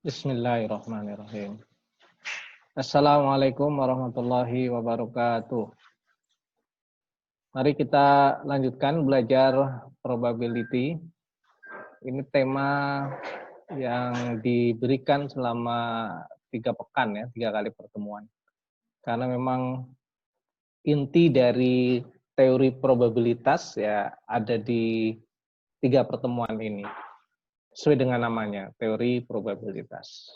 Bismillahirrahmanirrahim. Assalamualaikum warahmatullahi wabarakatuh. Mari kita lanjutkan belajar probability. Ini tema yang diberikan selama 3 pekan ya, 3 kali pertemuan. Karena memang inti dari teori probabilitas ya ada di 3 pertemuan ini. Sesuai dengan namanya, teori probabilitas.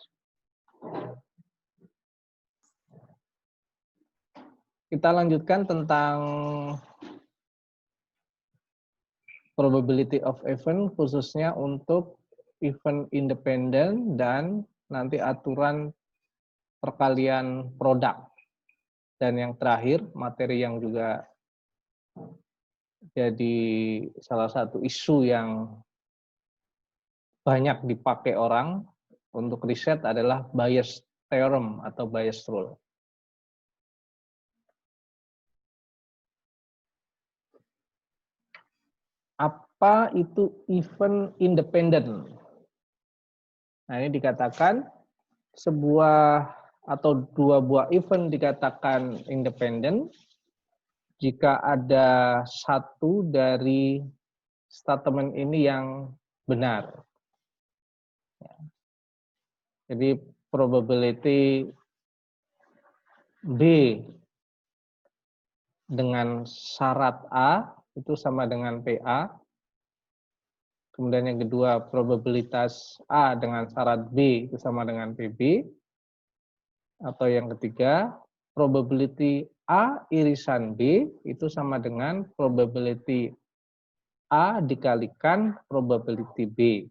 Kita lanjutkan tentang probability of event khususnya untuk event independen dan nanti aturan perkalian produk. Dan yang terakhir, materi yang juga jadi salah satu isu yang banyak dipakai orang untuk riset adalah Bayes' theorem atau Bayes' rule. Apa itu event independen? Nah, ini dikatakan sebuah atau 2 buah event dikatakan independen jika ada satu dari statement ini yang benar. Jadi probability B dengan syarat A itu sama dengan PA. Kemudian yang kedua probabilitas A dengan syarat B itu sama dengan PB. Atau yang ketiga probability A irisan B itu sama dengan probability A dikalikan probability B.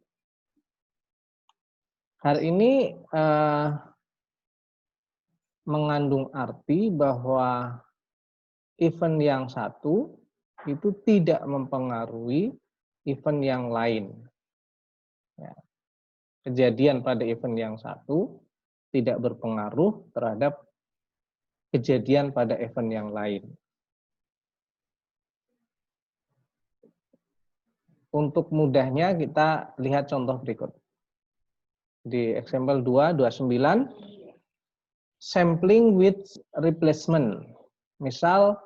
Hari ini mengandung arti bahwa event yang satu itu tidak mempengaruhi event yang lain. Ya. Kejadian pada event yang satu tidak berpengaruh terhadap kejadian pada event yang lain. Untuk mudahnya kita lihat contoh berikut. Di example 2, 29, sampling with replacement. Misal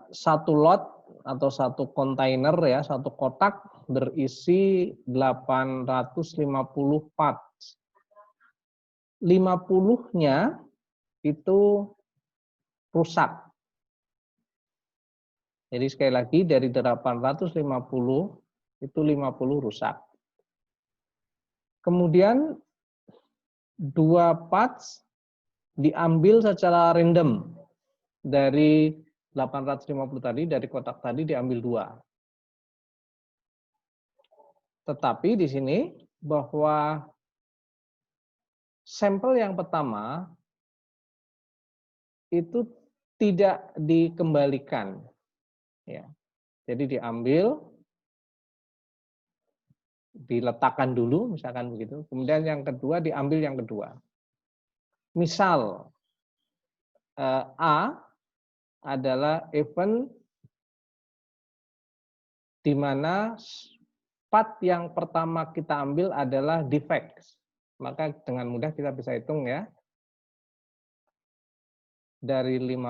satu lot atau satu kontainer ya, satu kotak berisi 850 parts. 50-nya itu rusak. Jadi sekali lagi dari 850 itu 50 rusak. Kemudian 2 parts diambil secara random dari 850 tadi, dari kotak tadi diambil 2. Tetapi di sini bahwa sampel yang pertama itu tidak dikembalikan. Ya. Jadi diambil, diletakkan dulu, misalkan begitu. Kemudian yang kedua diambil yang kedua. Misal A adalah event di mana part yang pertama kita ambil adalah defect. Maka dengan mudah kita bisa hitung ya. Dari 50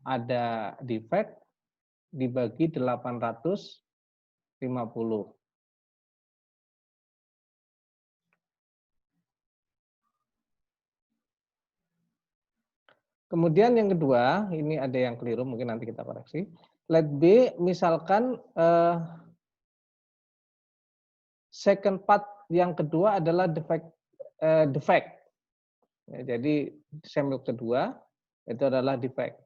ada defect dibagi 850. Kemudian yang kedua, ini ada yang keliru, mungkin nanti kita koreksi. Let B, misalkan second part yang kedua adalah defect. Ya, jadi sampel kedua itu adalah defect.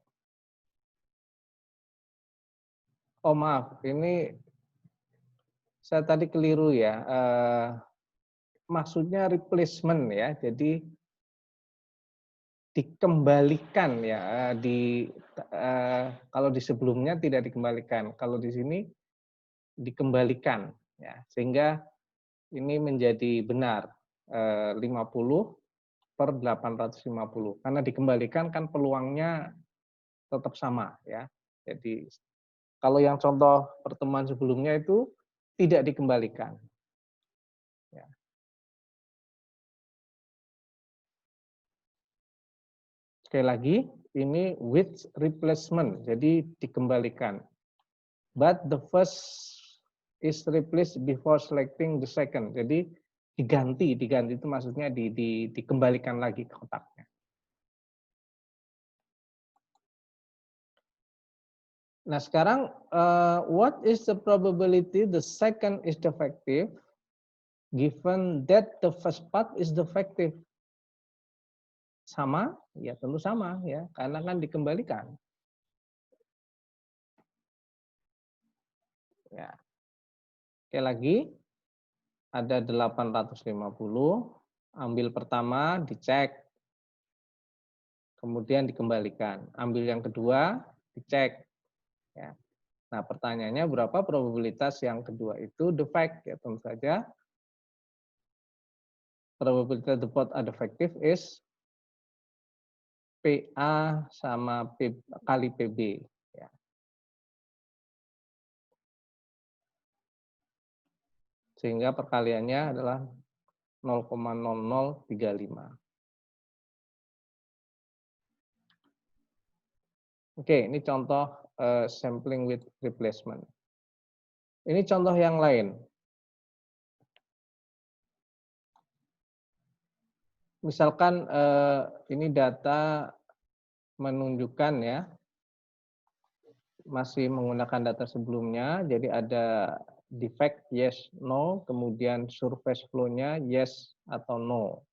Oh maaf, ini saya tadi keliru ya. Maksudnya replacement ya. Jadi dikembalikan ya. Kalau di sebelumnya tidak dikembalikan. Kalau di sini dikembalikan ya. Sehingga ini menjadi benar 50/850. Karena dikembalikan kan peluangnya tetap sama ya. Jadi kalau yang contoh pertemuan sebelumnya itu tidak dikembalikan. Sekali lagi, ini with replacement, jadi dikembalikan. But the first is replaced before selecting the second. Jadi diganti itu maksudnya dikembalikan lagi ke kotaknya. Nah sekarang, what is the probability the second is defective given that the first part is defective? Sama? Ya tentu sama ya, karena kan dikembalikan. Ya. Sekali lagi, ada 850, ambil pertama, dicek, kemudian dikembalikan. Ambil yang kedua, dicek. Ya. Nah pertanyaannya berapa probabilitas yang kedua itu defect? Ya tentu saja probabilitas the both are defective is PA sama P kali PB. Ya. Sehingga perkaliannya adalah 0,0035. Oke, ini contoh sampling with replacement. Ini contoh yang lain. Misalkan ini data menunjukkan ya, masih menggunakan data sebelumnya, jadi ada defect yes, no, kemudian surface flow-nya yes atau no.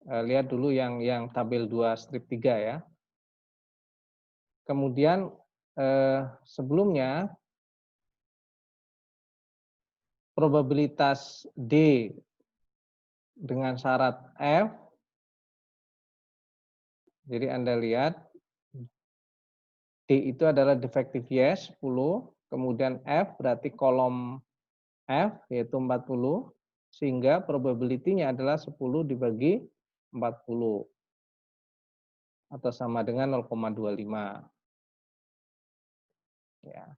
Lihat dulu yang tabel 2 strip 3 ya. Kemudian sebelumnya probabilitas D dengan syarat F. Jadi Anda lihat D itu adalah defective yes 10, kemudian F berarti kolom F yaitu 40, sehingga probability-nya adalah 10 dibagi 40 atau sama dengan 0,25. Ya.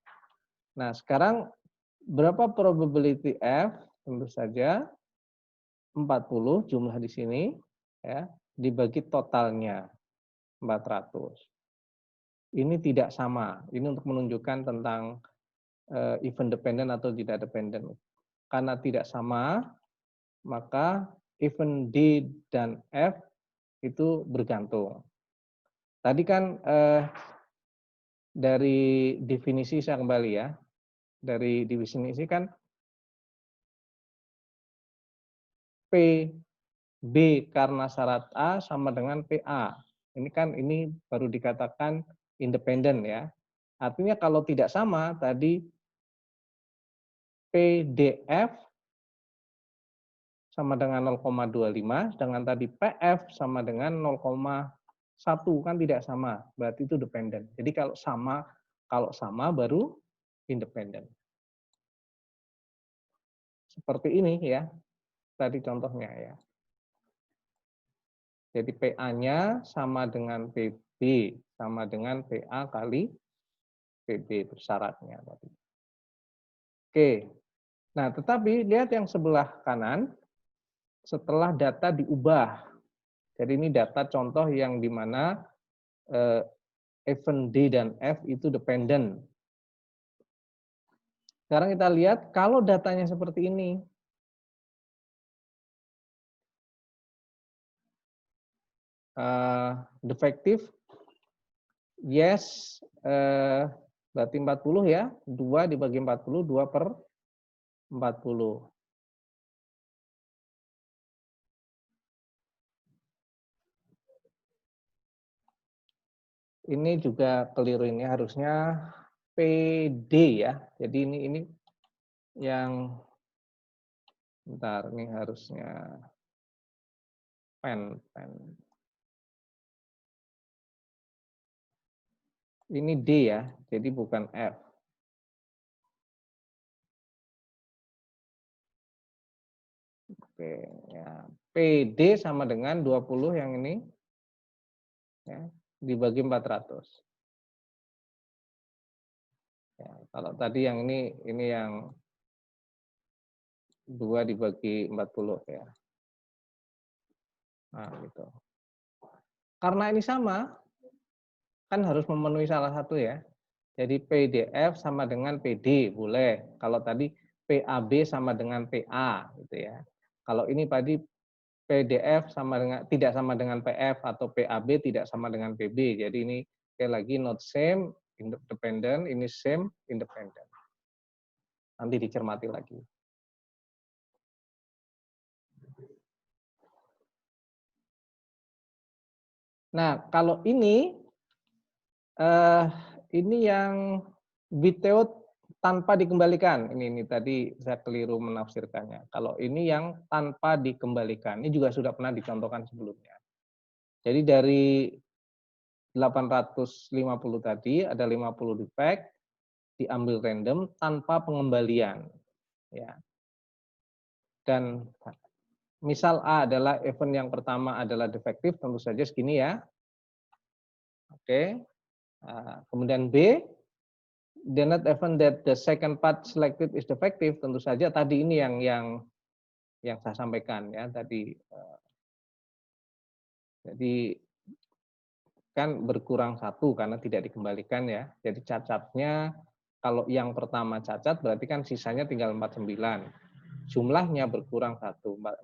Nah, sekarang berapa probability F? Tentu saja 40 jumlah di sini ya, dibagi totalnya 400. Ini tidak sama. Ini untuk menunjukkan tentang event dependent atau tidak dependent. Karena tidak sama, maka event D dan F itu bergantung. Tadi kan dari definisi saya kembali ya. Dari definisi kan PB karena syarat A sama dengan PA. Ini kan ini baru dikatakan independen ya. Artinya kalau tidak sama tadi PDF sama dengan 0,25, dengan tadi PF sama dengan 0,1 kan tidak sama, berarti itu dependen. Jadi kalau sama baru independen. Seperti ini ya, tadi contohnya ya. Jadi PA-nya sama dengan PB sama dengan PA kali PB bersyaratnya tadi. Oke. Nah, tetapi lihat yang sebelah kanan setelah data diubah. Jadi ini data contoh yang di mana event D dan F itu dependent. Sekarang kita lihat kalau datanya seperti ini. Defective, yes, berarti 40 ya. 2 dibagi 40, 2 per 40. Ini juga keliru, ini harusnya PD ya. Jadi ini yang bentar, ini harusnya pen. Ini D ya, jadi bukan F. Oke, ya. PD sama dengan 20 yang ini ya, dibagi 400. Ya, kalau tadi yang ini yang 2 dibagi 40 ya. Nah, gitu. Karena ini sama, kan harus memenuhi salah satu ya. Jadi PDF sama dengan PD, boleh. Kalau tadi PAB sama dengan PA, gitu ya. Kalau ini tadi PDF sama dengan tidak sama dengan PF atau PAB tidak sama dengan PB. Jadi ini sekali lagi not same, independent, ini same, independent. Nanti dicermati lagi. Nah, kalau ini yang without tanpa dikembalikan. Ini tadi saya keliru menafsirkannya. Kalau ini yang tanpa dikembalikan, ini juga sudah pernah dicontohkan sebelumnya. Jadi dari 850 tadi ada 50 defect diambil random tanpa pengembalian, ya. Dan misal A adalah event yang pertama adalah defektif, tentu saja segini ya. Oke. Kemudian B, the not event that the second part selected is defective, tentu saja tadi ini yang saya sampaikan ya tadi. Jadi kan berkurang satu karena tidak dikembalikan ya. Jadi cacatnya kalau yang pertama cacat berarti kan sisanya tinggal 49. Jumlahnya berkurang 849.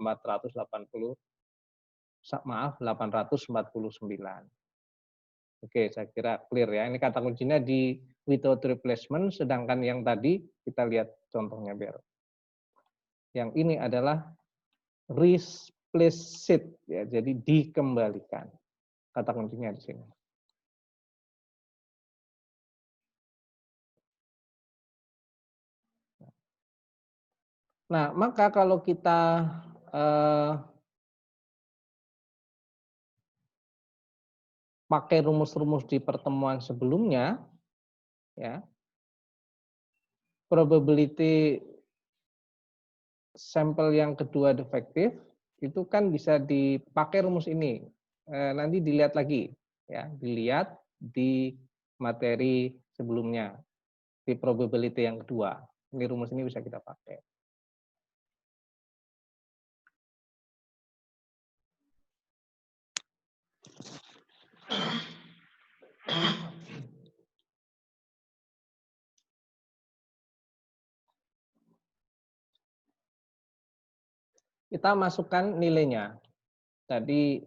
Oke, saya kira clear ya. Ini kata kuncinya di without replacement, sedangkan yang tadi kita lihat contohnya biar. Yang ini adalah replaced ya, jadi dikembalikan. Kata kuncinya di sini. Nah, maka kalau kita pakai rumus-rumus di pertemuan sebelumnya, ya, probability sampel yang kedua defektif itu kan bisa dipakai rumus ini. Nanti dilihat lagi, ya, dilihat di materi sebelumnya di probability yang kedua. Ini rumus ini bisa kita pakai. Kita masukkan nilainya. Tadi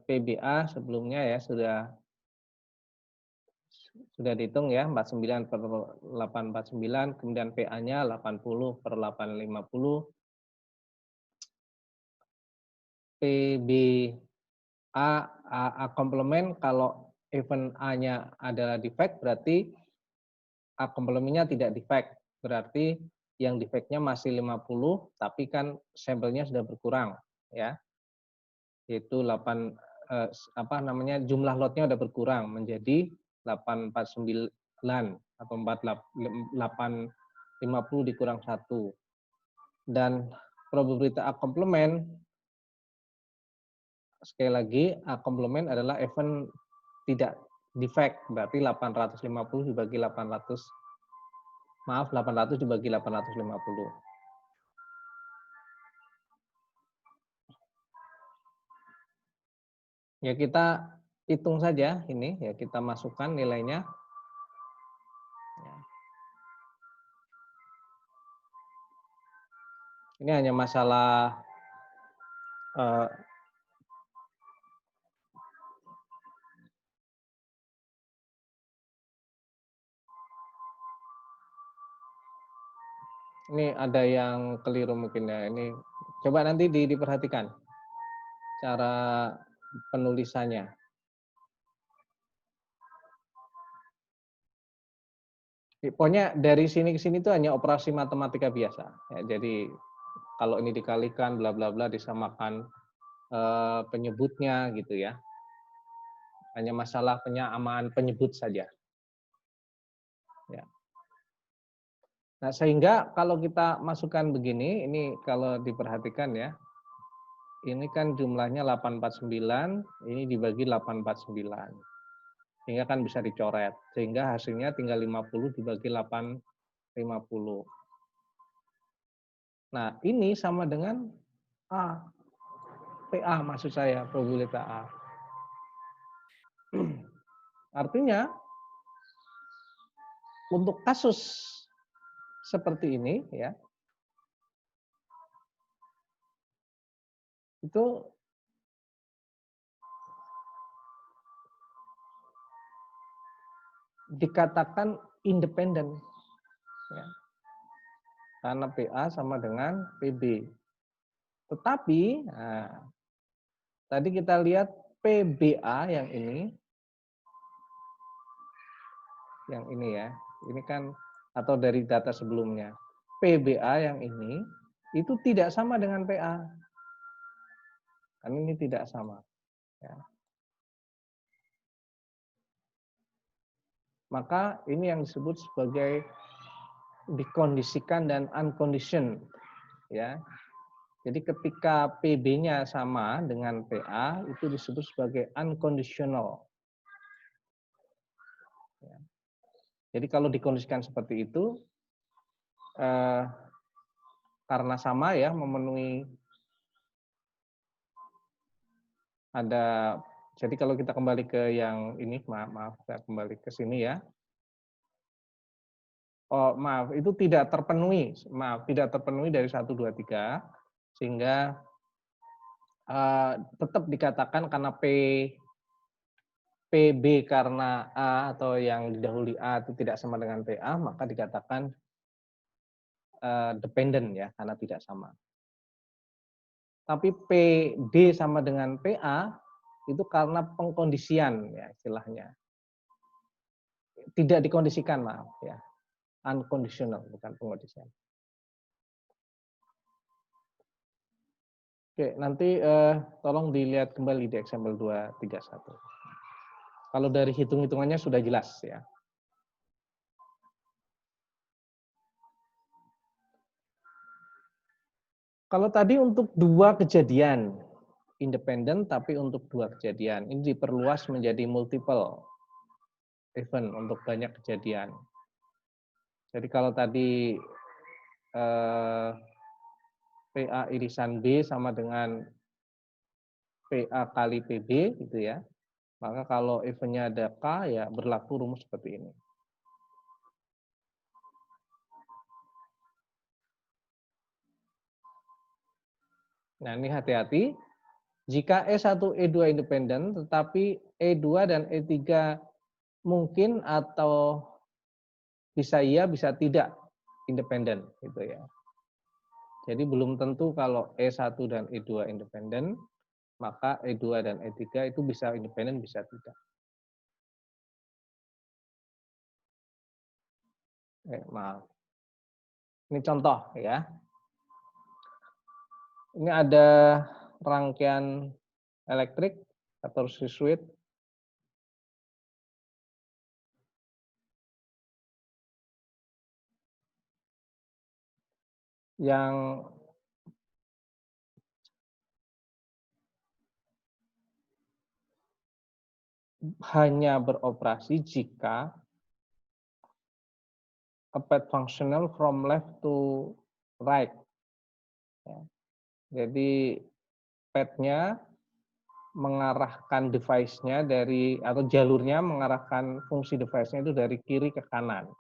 PBA sebelumnya ya sudah dihitung ya 49/849, kemudian PA-nya 80/850. PBA A komplement kalau event A-nya adalah defect berarti A komplementnya tidak defect. Berarti yang defectnya masih 50 tapi kan sampelnya sudah berkurang ya. Yaitu jumlah lotnya sudah berkurang menjadi 849 atau 850 dikurang 1. Dan probabilitas A komplement sekali lagi A komplement adalah event tidak defect, berarti 800 dibagi 850. Ya kita hitung saja ini, ya kita masukkan nilainya. Ini hanya masalah ini ada yang keliru mungkin ya. Ini coba nanti diperhatikan cara penulisannya. Pokoknya dari sini ke sini itu hanya operasi matematika biasa. Ya, jadi kalau ini dikalikan bla bla bla disamakan penyebutnya gitu ya. Hanya masalah penyamaan penyebut saja. Ya. Nah, sehingga kalau kita masukkan begini, ini kalau diperhatikan ya. Ini kan jumlahnya 849, ini dibagi 849. Sehingga kan bisa dicoret. Sehingga hasilnya tinggal 50 dibagi 850. Nah, ini sama dengan A. PA maksud saya, probabilitas A. Artinya untuk kasus seperti ini ya, itu dikatakan independen ya, karena PA sama dengan PB. Tetapi tadi kita lihat PBA yang ini ya, ini kan atau dari data sebelumnya. PBA yang ini itu tidak sama dengan PA. Kan ini tidak sama. Ya. Maka ini yang disebut sebagai dikondisikan dan unconditioned. Ya. Jadi ketika PB-nya sama dengan PA itu disebut sebagai unconditional. Ya. Jadi kalau dikondisikan seperti itu, karena sama ya memenuhi ada. Jadi kalau kita kembali ke yang ini, maaf saya kembali ke sini ya. Oh maaf, itu tidak terpenuhi, tidak terpenuhi dari 1, 2, 3, sehingga tetap dikatakan karena PB karena A atau yang didahului A itu tidak sama dengan PA, maka dikatakan dependent ya, karena tidak sama. Tapi PD sama dengan PA itu karena pengkondisian ya istilahnya. Tidak dikondisikan, maaf ya. Unconditional, bukan pengkondisian. Oke, nanti tolong dilihat kembali di example 231. Kalau dari hitung-hitungannya sudah jelas ya. Kalau tadi untuk 2 kejadian independen, tapi untuk 2 kejadian ini diperluas menjadi multiple event untuk banyak kejadian. Jadi kalau tadi PA irisan B sama dengan PA kali PB gitu ya. Maka kalau eventnya ada K ya berlaku rumus seperti ini. Nah ini hati-hati. Jika E1, E2 independen, tetapi E2 dan E3 mungkin atau bisa iya, bisa tidak independen gitu ya. Jadi belum tentu kalau E1 dan E2 independen, maka E2 dan E3 itu bisa independen, bisa tidak. Maaf. Ini contoh ya. Ini ada rangkaian elektrik atau sirkuit yang hanya beroperasi jika a path functional from left to right. Ya. Jadi path-nya mengarahkan device-nya dari atau jalurnya mengarahkan fungsi device-nya itu dari kiri ke kanan.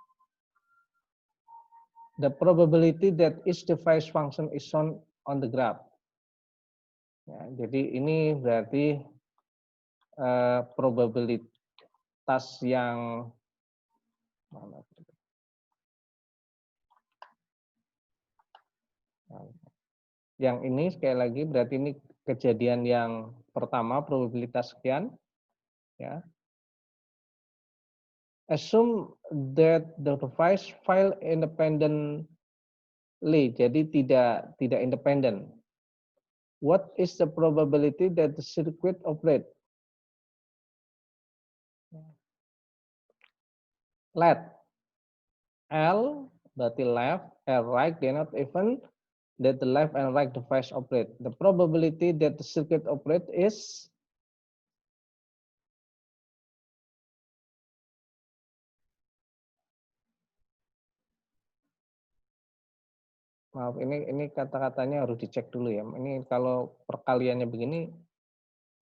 The probability that each device function is shown on the graph. Ya, jadi ini berarti probabilitas yang ini sekali lagi berarti ini kejadian yang pertama probabilitas sekian ya. Assume that the device file independently, jadi tidak independen. What is the probability that the circuit operate? Let L berarti left and right, they not even that the left and right device operate. The probability that the circuit operate is maaf ini kata-katanya harus dicek dulu ya. Ini kalau perkaliannya begini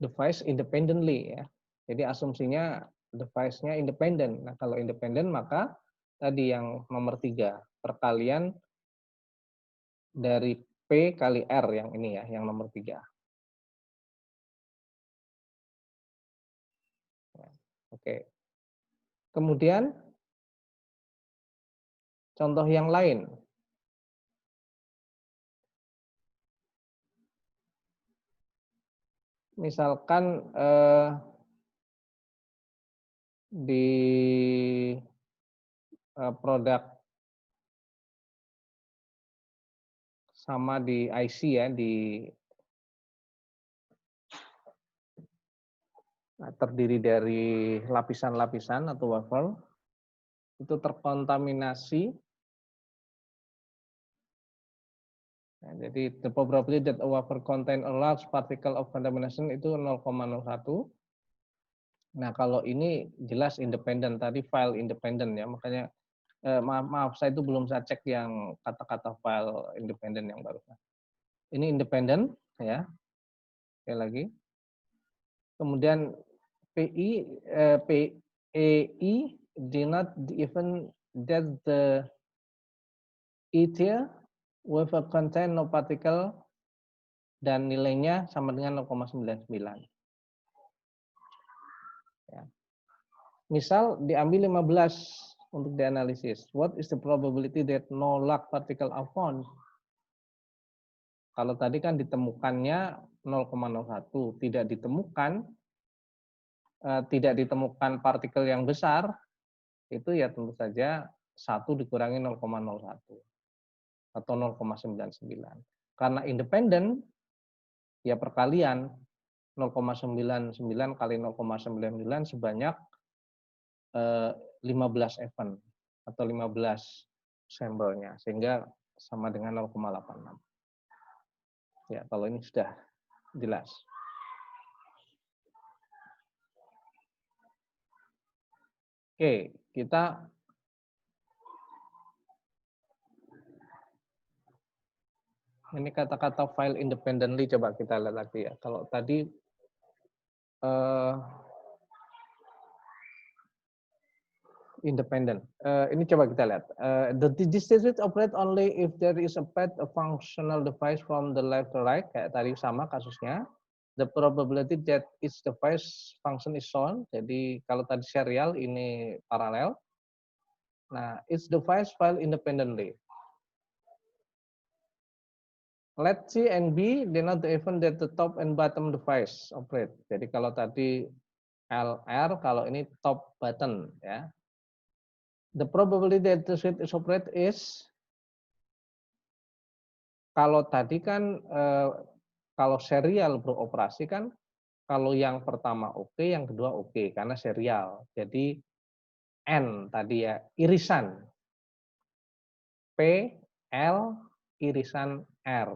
device independently ya. Jadi asumsinya device-nya independen. Nah, kalau independen maka tadi yang nomor 3, perkalian dari P kali R yang ini ya, yang nomor 3. Oke. Kemudian contoh yang lain. Misalkan di produk sama di IC ya, terdiri dari lapisan-lapisan atau wafer, itu terkontaminasi. Nah, jadi the probability that a wafer contain a large particle of contamination itu 0,01. Nah, kalau ini jelas independen, tadi file independen ya, makanya maaf saya itu belum saya cek yang kata-kata file independen yang barusan. Ini independen ya, sekali lagi. Kemudian PEI did not even that the ether with a contain no particle dan nilainya sama dengan 0,99. Ya. Misal diambil 15 untuk dianalisis. What is the probability that no Log particle are found? Kalau tadi kan ditemukannya 0,01, tidak ditemukan partikel yang besar, itu ya tentu saja 1 dikurangi 0,01 atau 0,99. Karena independen, ya perkalian 0,99 kali 0,99 sebanyak 15 event atau 15 sampelnya, sehingga sama dengan 0,86. Ya, kalau ini sudah jelas. Oke, kita ini kata-kata file independently coba kita lihat lagi ya. Kalau tadi independent. Ini coba kita lihat. The distributed operate only if there is a path a functional device from the left to right. Kayak tadi sama kasusnya. The probability that each device function is shown. Jadi kalau tadi serial, ini paralel. Nah, each device file independently. Let C and B denote the event that the top and bottom device operate. Jadi kalau tadi LR, kalau ini top button ya. The probability that the switch is operate is, kalau tadi kan kalau serial beroperasi kan, kalau yang pertama oke, yang kedua oke, karena serial. Jadi N tadi ya, irisan. P, L, irisan R.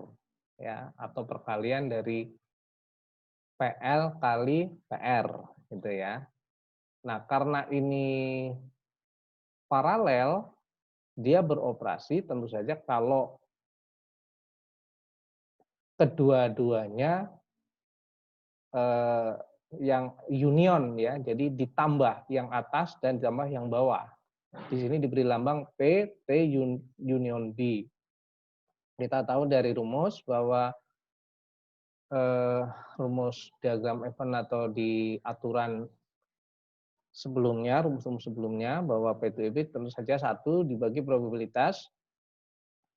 Ya, atau perkalian dari PL kali PR. Gitu ya. Nah, karena ini paralel, dia beroperasi tentu saja kalau kedua-duanya yang union ya, jadi ditambah yang atas dan ditambah yang bawah. Di sini diberi lambang P, T union B. Kita tahu dari rumus bahwa rumus diagram event atau di aturan sebelumnya, rumus-rumus sebelumnya, bahwa P itu EB tentu saja 1 dibagi probabilitas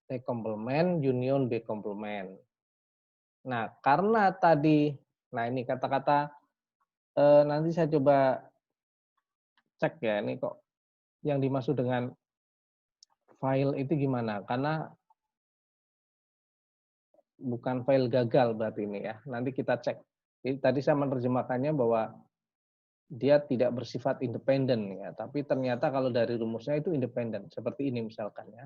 T komplement union B komplement. Nah, karena tadi, nah ini kata-kata nanti saya coba cek ya, ini kok yang dimaksud dengan file itu gimana? Karena bukan file gagal berarti ini ya. Nanti kita cek. Jadi, tadi saya menerjemahkannya bahwa dia tidak bersifat independen ya, tapi ternyata kalau dari rumusnya itu independen. Seperti ini misalkan ya.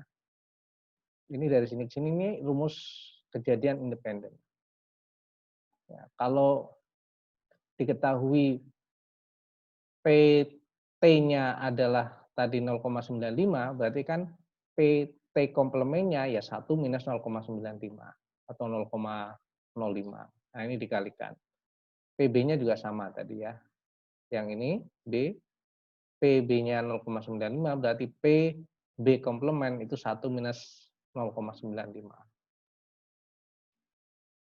Ini dari sini ke sini ini rumus kejadian independen. Ya, kalau diketahui PT-nya adalah tadi 0,95, berarti kan PT komplemennya ya 1 minus 0,95 atau 0,05. Nah, ini dikalikan. PB-nya juga sama tadi ya. yang ini B, PB-nya 0,95 berarti PB komplement itu 1 minus 0,95.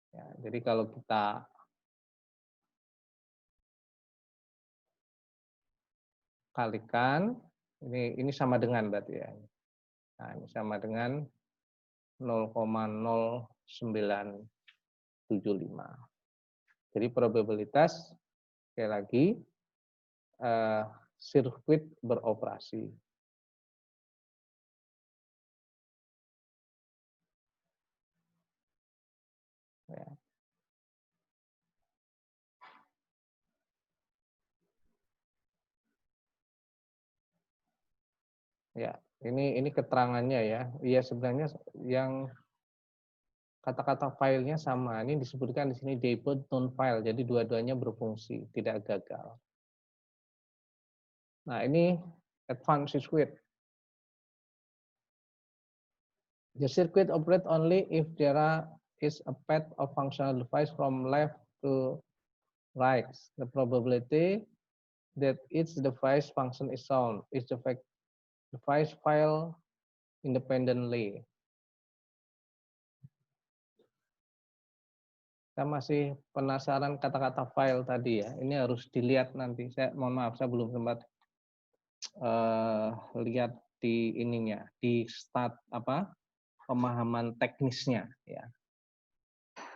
Ya, jadi kalau kita kalikan, ini sama dengan berarti ya. Nah, ini sama dengan 0,0975. Jadi probabilitas sekali lagi sirkuit beroperasi. Ya. Ya, ini keterangannya ya. Iya sebenarnya yang kata-kata filenya sama. Ini disebutkan di sini debug non file. Jadi dua-duanya berfungsi, tidak gagal. Nah, ini advanced circuit. The circuit operates only if there is a path of functional device from left to right. The probability that each device function is sound is the device file independently. Saya masih penasaran kata-kata file tadi ya. Ini harus dilihat nanti. Saya mohon maaf, saya belum sempat lihat di ininya, di pemahaman teknisnya ya.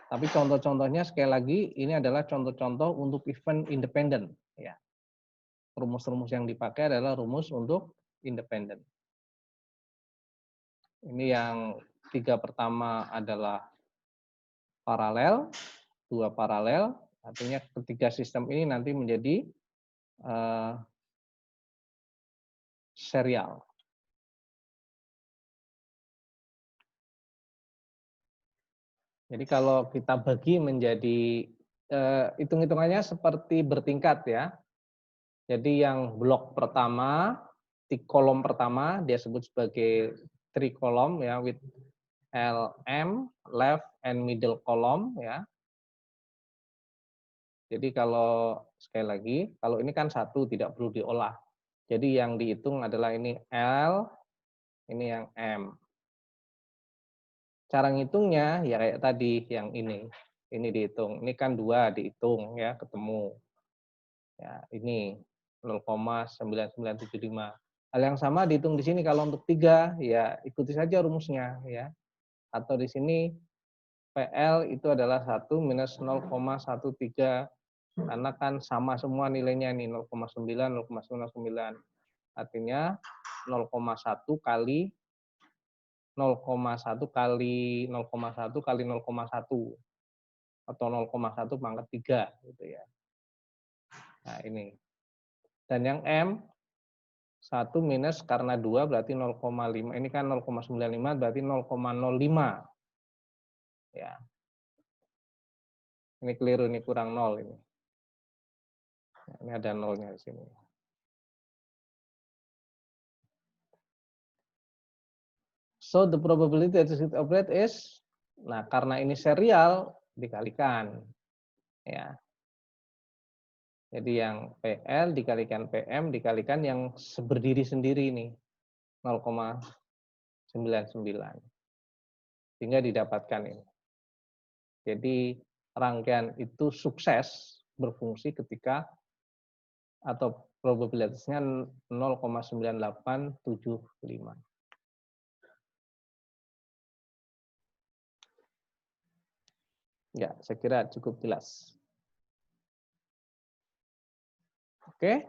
Tapi contoh-contohnya sekali lagi ini adalah contoh-contoh untuk event independen ya. Rumus-rumus yang dipakai adalah rumus untuk independen. Ini yang 3 pertama adalah paralel, 2 paralel, artinya ketiga sistem ini nanti menjadi serial. Jadi kalau kita bagi menjadi hitung-hitungannya seperti bertingkat ya. Jadi yang blok pertama, di kolom pertama dia sebut sebagai trikolom ya with LM, left and middle column ya. Jadi kalau sekali lagi, kalau ini kan satu tidak perlu diolah. Jadi yang dihitung adalah ini L, ini yang M. Cara ngitungnya ya kayak tadi yang ini dihitung. Ini kan 2 dihitung ya ketemu. Ya, ini 0,9975. Hal yang sama dihitung di sini kalau untuk 3 ya ikuti saja rumusnya ya. Atau di sini PL itu adalah 1 minus 0,13 karena kan sama semua nilainya nih 0,9 0,99. Artinya 0,1 kali 0,1 kali 0,1 kali 0,1 atau 0,1 pangkat 3 gitu ya. Nah, ini. Dan yang M 1 minus karena 2 berarti 0,5. Ini kan 0,95 berarti 0,05. Ya. Ini keliru, ini kurang 0 ini. Ini ada nolnya di sini. So the probability that it operate is, nah karena ini serial dikalikan, ya. Jadi yang PL dikalikan PM dikalikan yang berdiri sendiri ini 0,99 sehingga didapatkan ini. Jadi rangkaian itu sukses berfungsi ketika atau probabilitasnya 0,9875. Ya, saya kira cukup jelas. Oke.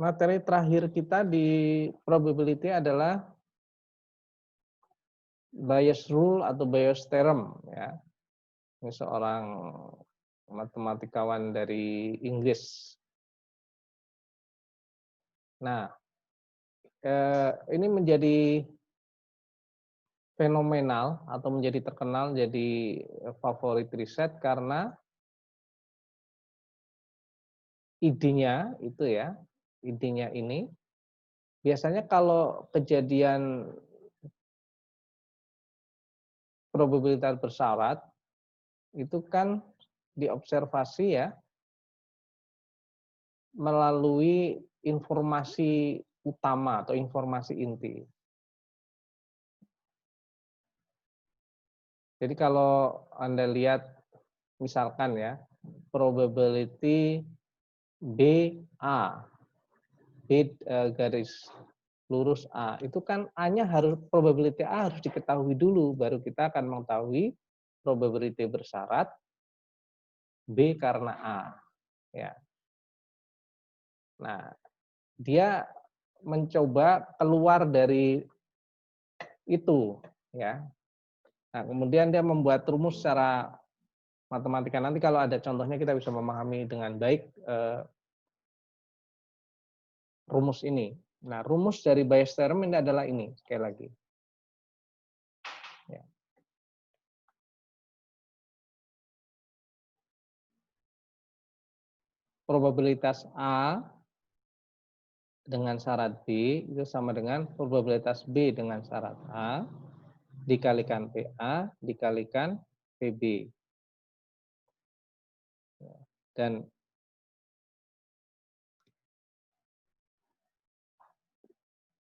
Materi terakhir kita di probability adalah Bayes rule atau Bayes theorem ya. Ini seorang matematikawan dari Inggris. Nah, ini menjadi fenomenal atau menjadi terkenal jadi favorit riset karena idenya itu ya, idenya ini biasanya kalau kejadian probabilitas bersyarat itu kan diobservasi ya melalui informasi utama atau informasi inti. Jadi kalau Anda lihat misalkan ya, probability BA, garis lurus A, itu kan A-nya harus, probability A harus diketahui dulu, baru kita akan mengetahui probability bersyarat B karena A. Ya. Nah, dia mencoba keluar dari itu, ya. Nah, kemudian dia membuat rumus secara matematika. Nanti kalau ada contohnya kita bisa memahami dengan baik rumus ini. Nah, rumus dari Bayes theorem ini adalah ini, sekali lagi. Ya. Probabilitas A dengan syarat B itu sama dengan probabilitas B dengan syarat A dikalikan PA dikalikan PB. Dan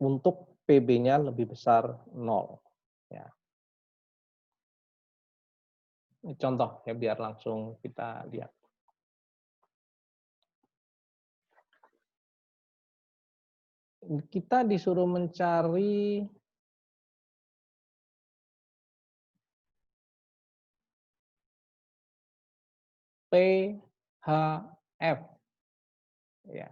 untuk PB-nya lebih besar 0. Ya. Ini contoh ya, biar langsung kita lihat. Kita disuruh mencari PHF. Ya.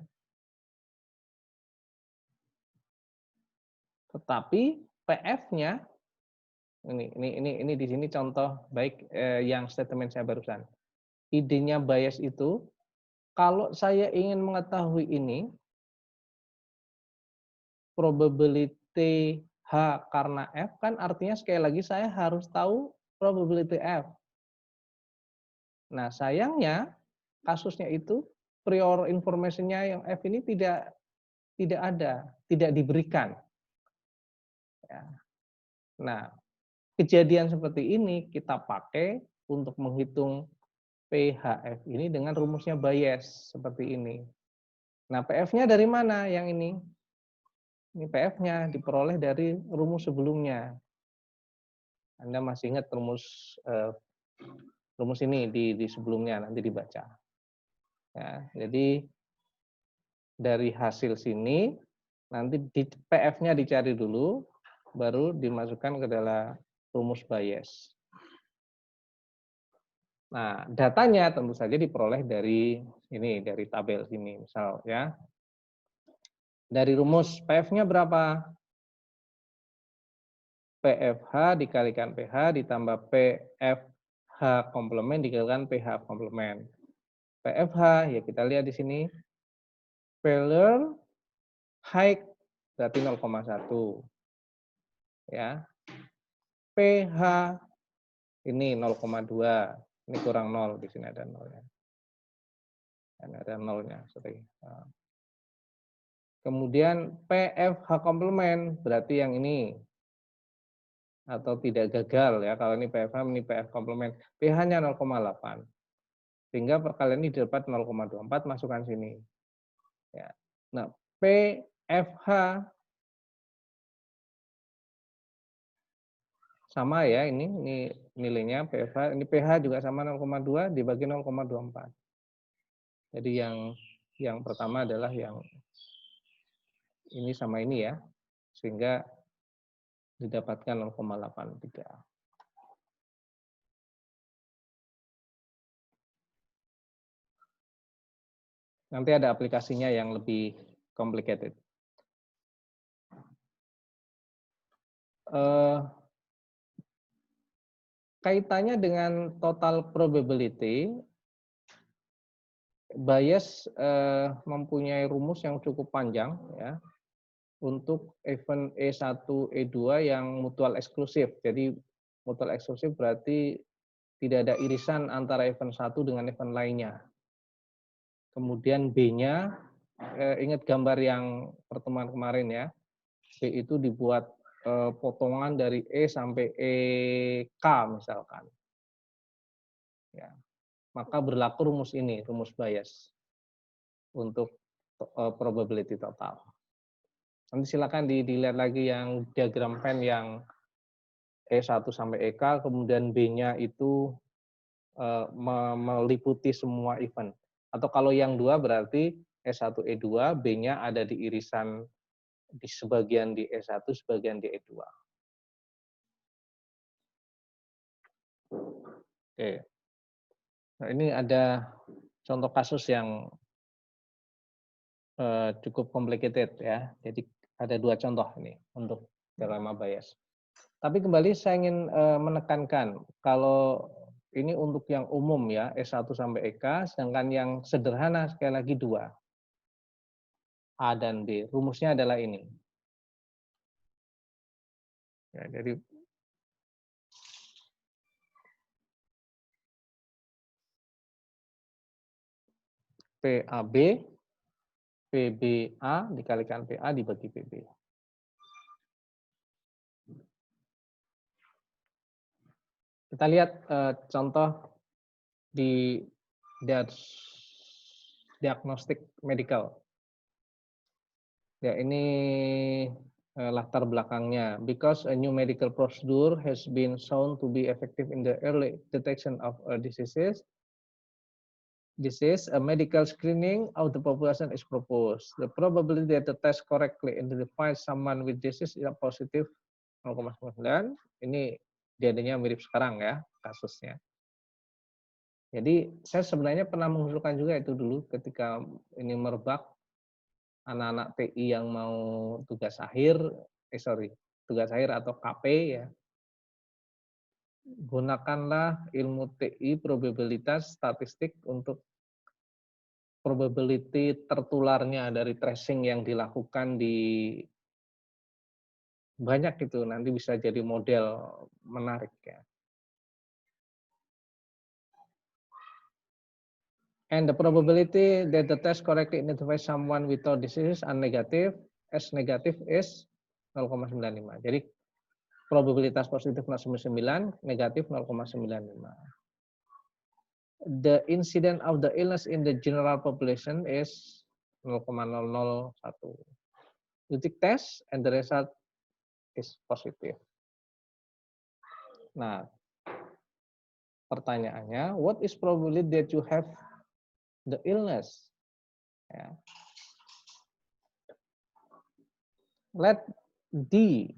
Tetapi PF-nya ini di sini contoh baik yang statement saya barusan. Idenya Bayes itu, kalau saya ingin mengetahui ini, probability H karena F, kan artinya sekali lagi saya harus tahu probability F. Nah, sayangnya kasusnya itu prior information-nya yang F ini tidak ada, tidak diberikan. Ya. Nah, kejadian seperti ini kita pakai untuk menghitung PHF ini dengan rumusnya Bayes seperti ini. Nah, PF-nya dari mana yang ini? Ini PF-nya diperoleh dari rumus sebelumnya. Anda masih ingat rumus ini di sebelumnya, nanti dibaca. Ya, jadi dari hasil sini nanti PF-nya dicari dulu, baru dimasukkan ke dalam rumus Bayes. Nah, datanya tentu saja diperoleh dari ini, dari tabel sini, misal ya. Dari rumus PF-nya berapa? PFH dikalikan PH ditambah PFH komplement dikalikan PH komplement. PFH ya kita lihat di sini, failure height berarti 0,1. Ya. PH ini 0,2. Ini kurang 0, di sini ada 0-nya. Dan ada 0-nya, sorry. Kemudian PFH komplement berarti yang ini, atau tidak gagal ya, kalau ini PFH, ini PF komplement. PH-nya 0,8. Sehingga perkalian ini dapat 0,24, masukkan sini. Ya. Nah, PFH sama ya, ini nilainya PFH, ini PH juga sama 0,2 dibagi 0,24. Jadi yang pertama adalah yang ini sama ini ya, sehingga didapatkan 0,83. Nanti ada aplikasinya yang lebih complicated. Kaitannya dengan total probability, Bayes mempunyai rumus yang cukup panjang ya untuk event E1, E2 yang mutual eksklusif. Jadi mutual eksklusif berarti tidak ada irisan antara event satu dengan event lainnya. Kemudian B-nya, ingat gambar yang pertemuan kemarin ya, B itu dibuat potongan dari E sampai EK misalkan. Ya. Maka berlaku rumus ini, rumus Bayes. Untuk probability total. Nanti silakan dilihat lagi yang diagram Venn yang E1 sampai EK, kemudian B-nya itu meliputi semua event. Atau kalau yang dua berarti E1, E2, B-nya ada di irisan, di sebagian di E1, sebagian di E2. Oke. Nah, ini ada contoh kasus yang cukup complicated ya. Jadi ada dua contoh ini untuk teorema Bayes. Tapi kembali saya ingin menekankan kalau ini untuk yang umum ya, S1 sampai EK, sedangkan yang sederhana sekali lagi dua, A dan B. Rumusnya adalah ini. Ya, jadi PAB, PBA dikalikan PA dibagi PB. Kita lihat contoh di diagnostik medical. Ya, ini latar belakangnya. Because a new medical procedure has been shown to be effective in the early detection of diseases, a medical screening of the population is proposed. The probability that the test correctly identifies someone with disease is positive 0,9. Ini jadinya mirip sekarang ya kasusnya. Jadi saya sebenarnya pernah mengusulkan juga itu dulu ketika ini merebak anak-anak TI yang mau tugas akhir, tugas akhir atau KP ya. Gunakanlah ilmu TI probabilitas statistik untuk probability tertularnya dari tracing yang dilakukan di banyak itu nanti bisa jadi model menarik ya. And the probability that the test correctly identifies someone without disease are negative, as negative is 0,95. Jadi probabilitas positif 0,9, negatif 0,95. The incidence of the illness in the general population is 0,001. You take test and the result is positive. Nah, pertanyaannya, what is probability that you have the illness? Ya. Let D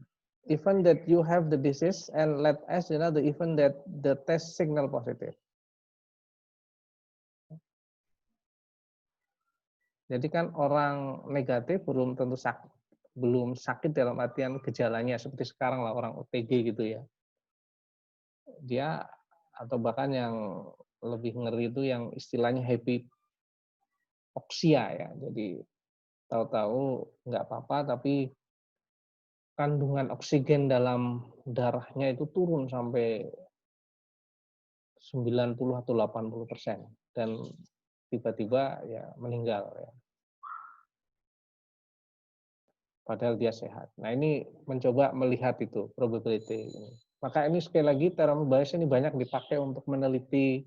event that you have the disease and let S the event that the test signal positive. Jadi kan orang negatif belum tentu sakit, belum sakit dalam artian gejalanya seperti sekarang lah orang OTG gitu ya. Dia atau bahkan yang lebih ngeri itu yang istilahnya hypoxia ya. Jadi tahu-tahu nggak apa-apa tapi kandungan oksigen dalam darahnya itu turun sampai 90 atau 80% dan tiba-tiba ya meninggal ya. Padahal dia sehat. Nah, ini mencoba melihat itu probability ini. Maka ini sekali lagi teorema Bayes ini banyak dipakai untuk meneliti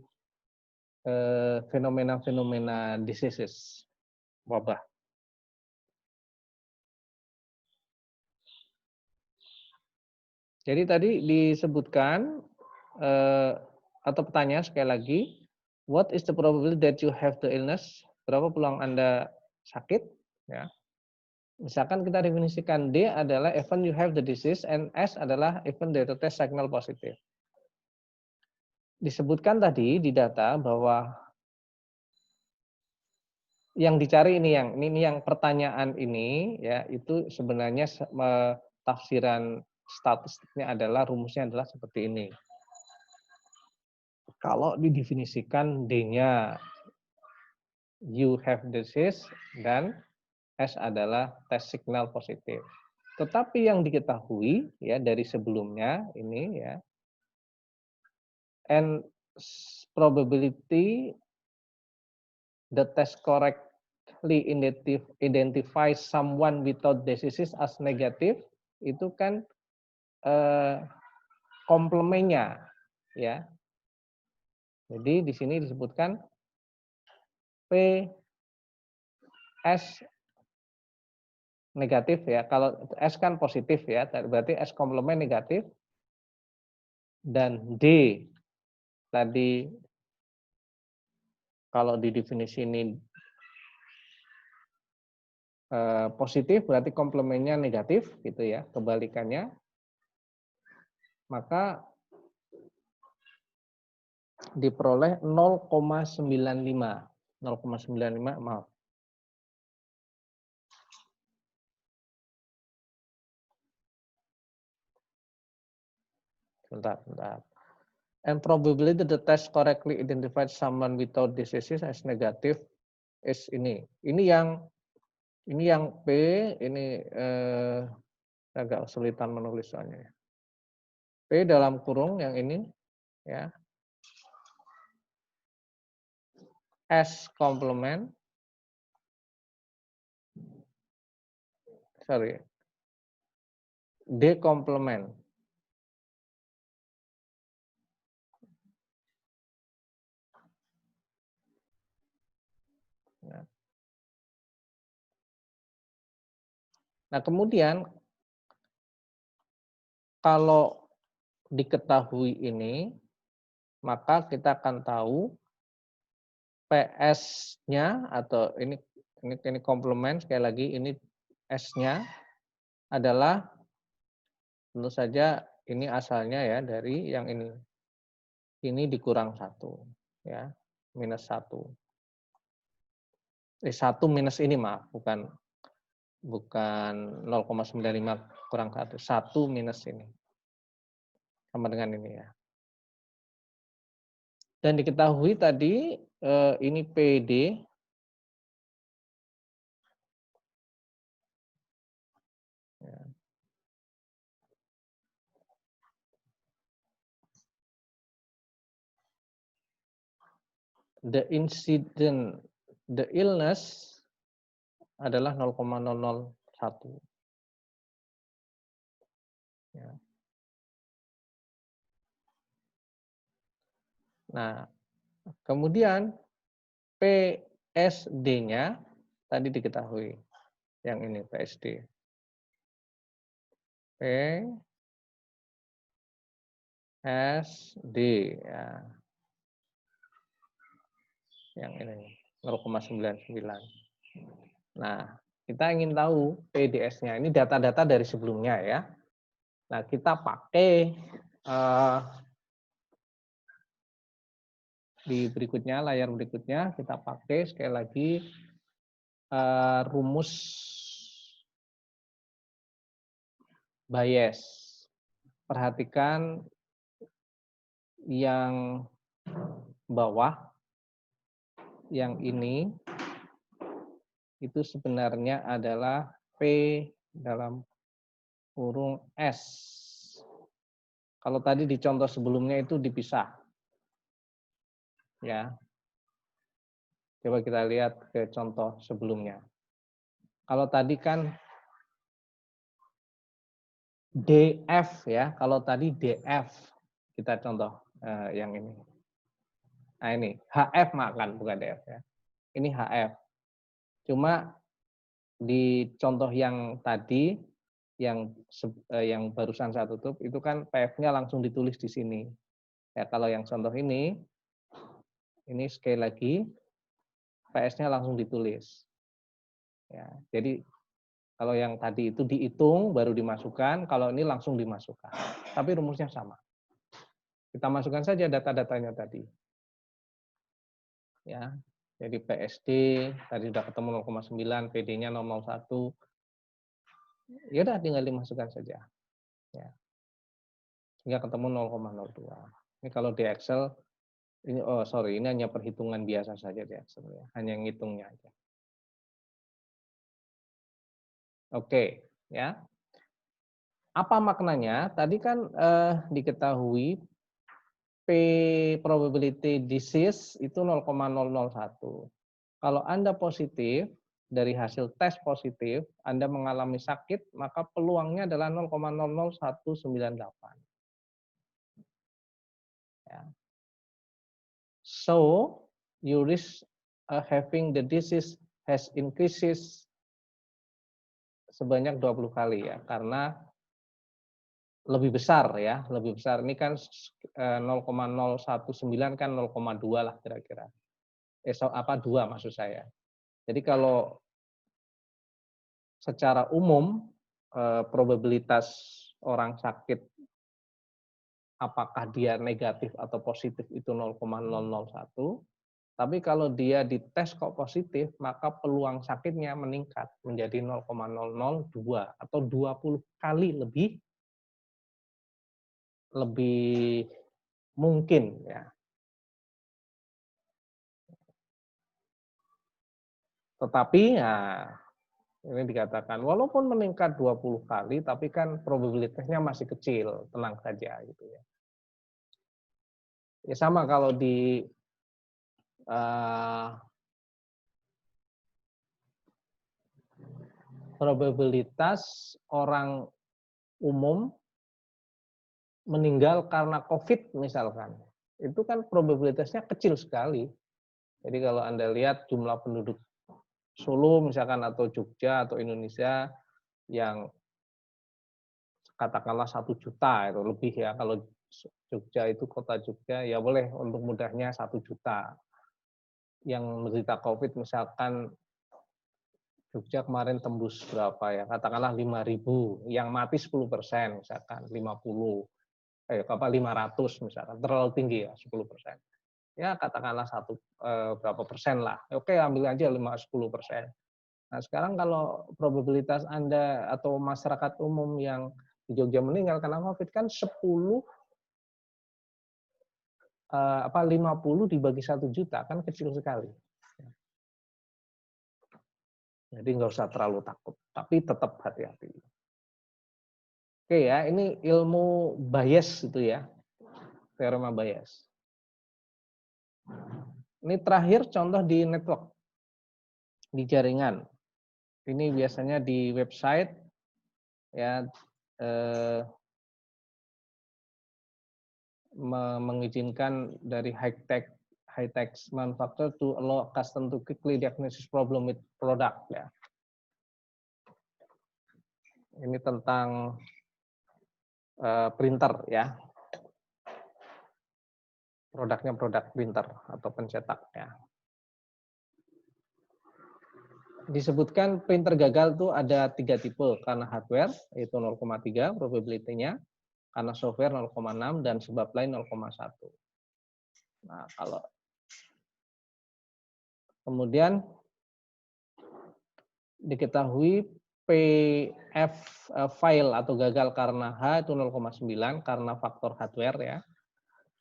fenomena-fenomena diseases, wabah. Jadi tadi disebutkan atau pertanyaan sekali lagi, what is the probability that you have the illness? Berapa peluang Anda sakit? Ya. Misalkan kita definisikan D adalah event you have the disease and S adalah event that the test signal positive. Disebutkan tadi di data bahwa yang dicari ini yang pertanyaan ini ya itu sebenarnya tafsiran statistiknya adalah rumusnya adalah seperti ini. Kalau didefinisikan D-nya you have disease dan S adalah test signal positif. Tetapi yang diketahui ya dari sebelumnya ini ya, and probability the test correctly identify someone without diseases as negative itu kan komplemennya ya. Jadi di sini disebutkan P S negatif ya. Kalau S kan positif ya, berarti S komplement negatif dan D tadi kalau di definisi ini positif berarti komplemennya negatif gitu ya, kebalikannya. Maka diperoleh 0,95. 0,95 maaf. Sebentar. And probability the test correctly identified someone without disease as negative is ini. Ini yang P, ini agak kesulitan menulis soalnya. P dalam kurung yang ini ya. S komplement. Sorry. D komplement. Nah, kemudian kalau diketahui ini, maka kita akan tahu PS-nya atau ini komplement sekali lagi ini S-nya adalah tentu saja ini asalnya ya dari yang ini. Ini dikurang 1 ya, minus 1. 1 minus ini maaf, bukan 0,95 kurang 1. 1 minus ini. Sama dengan ini ya. Dan diketahui tadi ini PD ya. The illness adalah 0,001. Ya. Nah, kemudian PSD-nya tadi diketahui. Yang ini PSD. PSD ya. Yang ini 0,99. Nah, kita ingin tahu PDS-nya. Ini data-data dari sebelumnya ya. Nah, kita pakai di berikutnya, layar berikutnya, kita pakai sekali lagi rumus Bayes. Perhatikan yang bawah, yang ini, itu sebenarnya adalah P dalam kurung S. Kalau tadi di contoh sebelumnya itu dipisah. Ya. Coba kita lihat ke contoh sebelumnya. Kalau tadi kan DF ya, kalau tadi DF kita contoh yang ini. Nah ini HF makan bukan DF ya. Ini HF. Cuma di contoh yang tadi yang barusan saya tutup itu kan PF-nya langsung ditulis di sini. Ya kalau yang contoh ini sekali lagi PS-nya langsung ditulis. Ya, jadi kalau yang tadi itu dihitung baru dimasukkan, kalau ini langsung dimasukkan. Tapi rumusnya sama. Kita masukkan saja data-datanya tadi. Ya, jadi PSD tadi sudah ketemu 0,9, PD-nya 0,01. Ya udah tinggal dimasukkan saja. Ya. Sehingga ketemu 0,02. Ini kalau di Excel ini ini hanya perhitungan biasa saja di Excel ya, hanya ngitungnya aja. Oke, ya. Apa maknanya? Tadi kan diketahui P probability disease itu 0,001. Kalau Anda positif, dari hasil tes positif, Anda mengalami sakit, maka peluangnya adalah 0,00198. Ya. So, you risk having the disease has increases sebanyak 20 kali ya, karena lebih besar ya, lebih besar. Ini kan 0,019 kan 0,2 lah kira-kira. 2 maksud saya. Jadi kalau secara umum probabilitas orang sakit apakah dia negatif atau positif itu 0,001, tapi kalau dia dites kok positif, maka peluang sakitnya meningkat menjadi 0,002 atau 20 kali lebih mungkin ya. Tetapi ya ini dikatakan walaupun meningkat 20 kali tapi kan probabilitasnya masih kecil, tenang saja gitu ya. Ya sama kalau di probabilitas orang umum meninggal karena COVID misalkan, itu kan probabilitasnya kecil sekali. Jadi kalau Anda lihat jumlah penduduk Solo misalkan atau Jogja atau Indonesia yang katakanlah 1 juta itu lebih ya, kalau Jogja itu kota Jogja ya boleh untuk mudahnya 1 juta. Yang menderita COVID misalkan Jogja kemarin tembus berapa ya, katakanlah 5.000, yang mati 10% misalkan 500 misalkan, terlalu tinggi ya 10%. Ya katakanlah berapa persen lah. Oke, ambil aja 5-10%. Nah, sekarang kalau probabilitas Anda atau masyarakat umum yang di Jogja meninggal karena COVID kan 50 dibagi 1 juta kan kecil sekali. Jadi nggak usah terlalu takut, tapi tetap hati-hati. Oke ya, ini ilmu bias itu ya, teorema bias. Ini terakhir contoh di network, di jaringan. Ini biasanya di website ya mengizinkan dari high-tech manufacturer to allow custom to quickly diagnosis problem with product ya. Ini tentang printer ya. Produknya produk printer atau pencetak ya. Disebutkan printer gagal itu ada 3 tipe, karena hardware yaitu 0,3 probability-nya, karena software 0,6 dan sebab lain 0,1. Nah, kalau kemudian diketahui PF file atau gagal karena H itu 0,9 karena faktor hardware ya.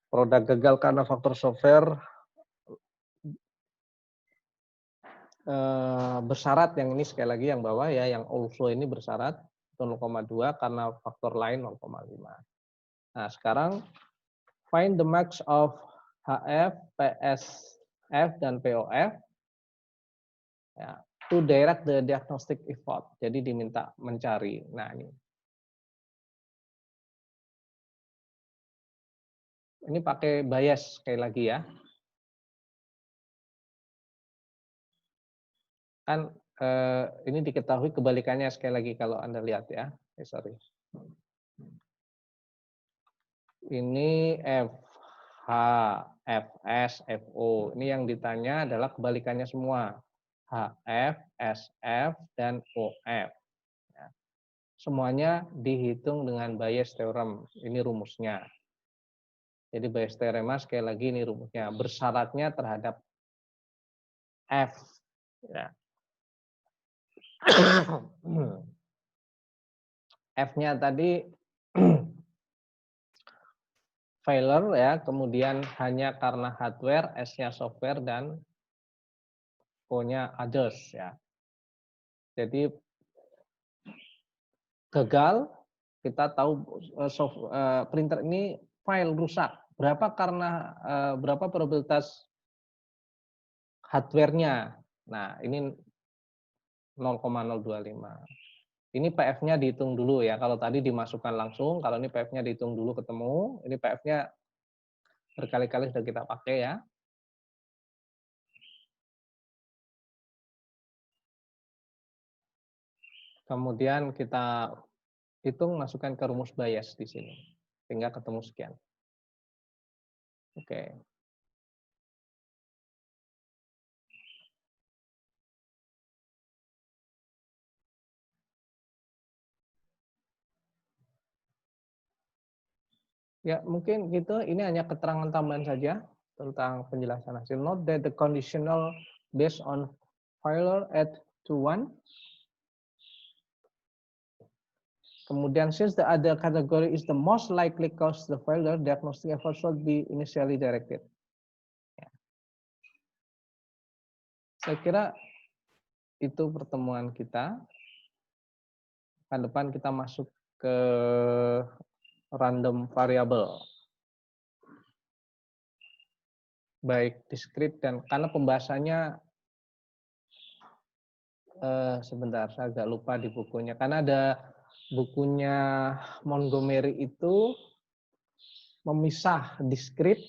Produk gagal karena faktor software bersyarat, yang ini sekali lagi yang bawah ya, yang also ini bersyarat 0,2 karena faktor lain 0,5. Nah, sekarang find the max of HF, PSF, dan POF ya, to direct the diagnostic effort. Jadi diminta mencari. Nah, ini pakai bias sekali lagi ya. Kan ini diketahui kebalikannya sekali lagi kalau Anda lihat ya. Sorry. Ini FH, FS, FO. Ini yang ditanya adalah kebalikannya semua. HF, SF, dan OF. Ya. Semuanya dihitung dengan Bayes theorem. Ini rumusnya. Jadi Bayes theorem sekali lagi ini rumusnya. Bersyaratnya terhadap F. Ya. F-nya tadi failure ya, kemudian hanya karena hardware, S-nya software, dan O-nya others ya. Jadi gagal, kita tahu printer ini file rusak. Berapa berapa probabilitas hardware-nya? Nah, ini 0,025. Ini PF-nya dihitung dulu ya. Kalau tadi dimasukkan langsung, kalau ini PF-nya dihitung dulu ketemu. Ini PF-nya berkali-kali sudah kita pakai ya. Kemudian kita hitung, masukkan ke rumus Bayes di sini. Sehingga ketemu sekian. Oke. Ya, mungkin gitu. Ini hanya keterangan tambahan saja tentang penjelasan hasil. Note that the conditional based on failure at to 1. Kemudian, since the other category is the most likely cause the failure, diagnostic effort should be initially directed. Ya. Saya kira itu pertemuan kita. Pekan depan kita masuk ke random variable. Baik diskrit dan karena pembahasannya sebentar, saya agak lupa di bukunya. Karena ada bukunya Montgomery itu memisah diskrit,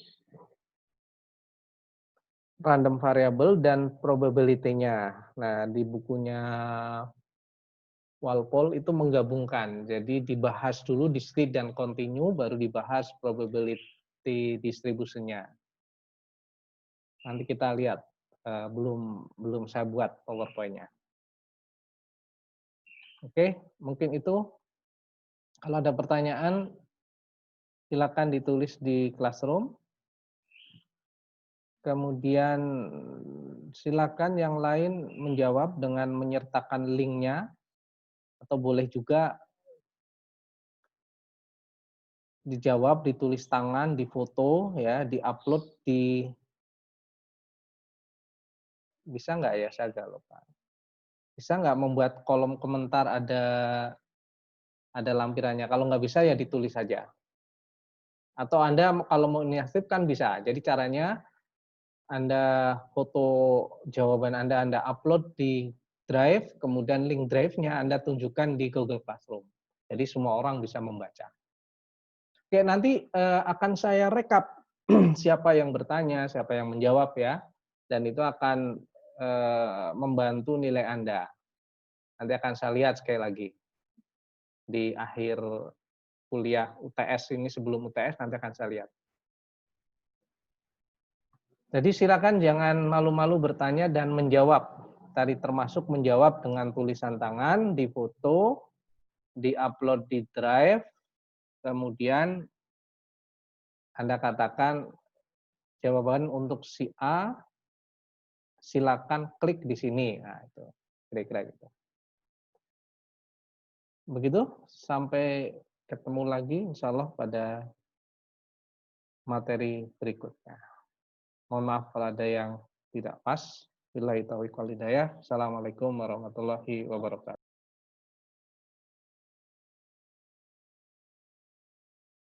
random variable, dan probability-nya. Nah, di bukunya Walpole itu menggabungkan. Jadi dibahas dulu diskrit dan continue, baru dibahas probability distribution-nya. Nanti kita lihat, belum saya buat PowerPoint-nya. Oke, mungkin itu. Kalau ada pertanyaan, silakan ditulis di Classroom. Kemudian silakan yang lain menjawab dengan menyertakan link-nya, atau boleh juga dijawab, ditulis tangan, difoto, ya, diupload di, bisa nggak ya, saya agak lupa. Bisa nggak membuat kolom komentar ada lampirannya? Kalau nggak bisa ya ditulis saja. Atau Anda kalau mau inaktifkan bisa. Jadi caranya Anda foto jawaban Anda upload di Drive, kemudian link Drive-nya Anda tunjukkan di Google Classroom. Jadi semua orang bisa membaca. Oke, nanti akan saya rekap siapa yang bertanya, siapa yang menjawab ya. Dan itu akan membantu nilai Anda. Nanti akan saya lihat sekali lagi. Di akhir kuliah UTS ini, sebelum UTS nanti akan saya lihat. Jadi silakan jangan malu-malu bertanya dan menjawab. Tadi termasuk menjawab dengan tulisan tangan, difoto, diupload di Drive, kemudian Anda katakan jawaban untuk si A, silakan klik di sini. Nah, itu kira-kira gitu. Begitu, sampai ketemu lagi insya Allah pada materi berikutnya. Mohon maaf kalau ada yang tidak pas. Billahi taufiq wal hidayah. Assalamualaikum warahmatullahi wabarakatuh.